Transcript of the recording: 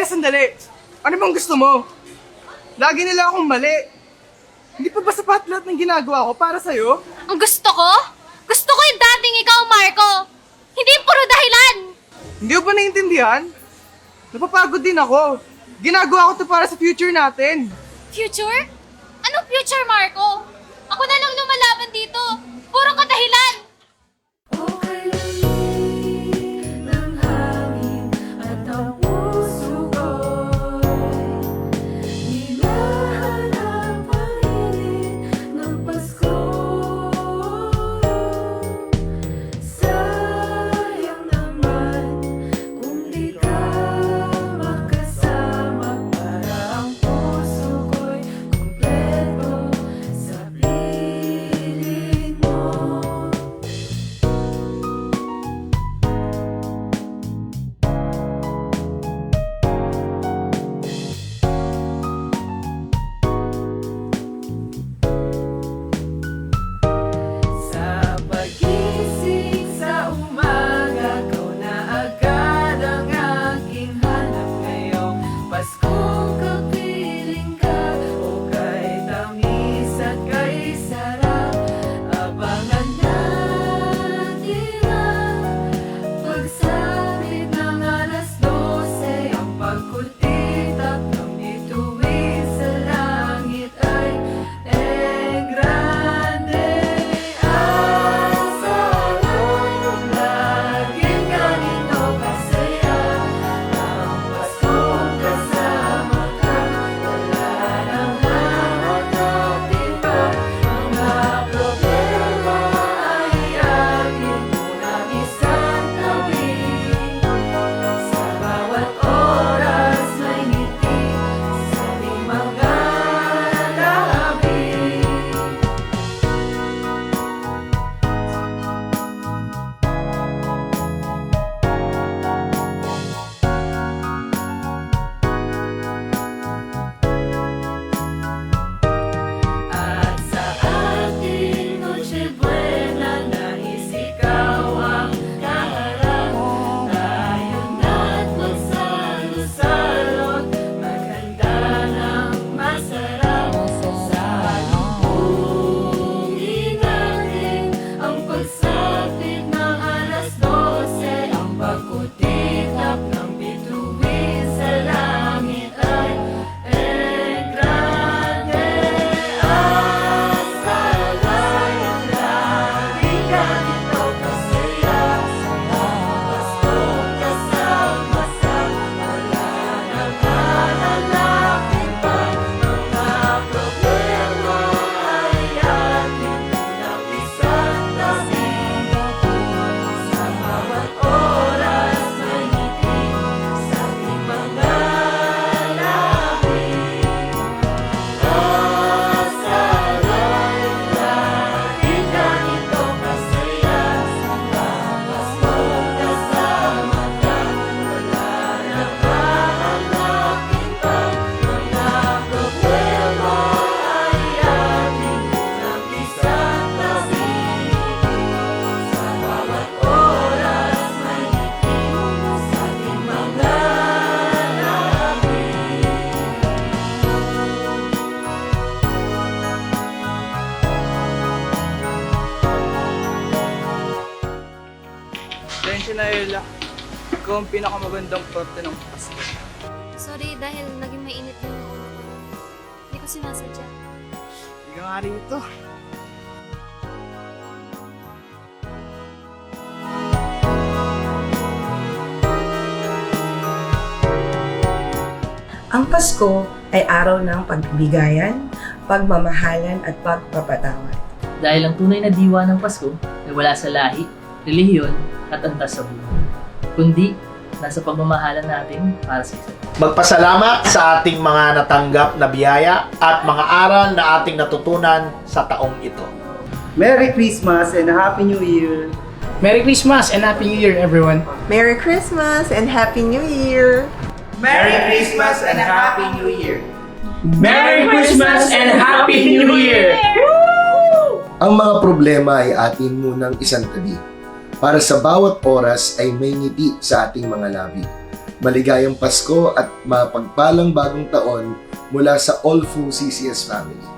Aya, sandali. Ano bang gusto mo? Lagi nila akong mali. Hindi pa ba sapat lahat ng ginagawa ko para sa'yo? Ang gusto ko? Gusto ko yung dating ikaw, Marco. Hindi puro dahilan. Hindi mo ba naiintindihan? Napapagod din ako. Ginagawa ko to para sa future natin. Future? Anong future, Marco? Ako na lang lumalaban dito. Puro kadahilan. Attention na Ella. Ikaw ang pinakamagandang parte ng Pasko. Sorry dahil naging mainit yung ulo ko. Hindi ko sinasadya. Hindi ka nga rito. Ang Pasko ay araw ng pagbigayan, pagmamahalan at pagpapatawad. Dahil ang tunay na diwa ng Pasko ay wala sa lahi, relihiyon at antas sa buhay, kundi nasa pagmamahalan natin para sa isa't isa. Magpasalamat sa ating mga natanggap na biyaya at mga aral na ating natutunan sa taong ito. Merry Christmas and Happy New Year! Merry Christmas and Happy New Year, everyone! Merry Christmas and Happy New Year! Merry Christmas and Happy New Year! Merry Christmas and Happy New Year! Ang mga problema ay atin munang isang tabi para sa bawat oras ay may ngiti sa ating mga labi. Maligayang Pasko at mapagpalang bagong taon mula sa All Fu CCS family.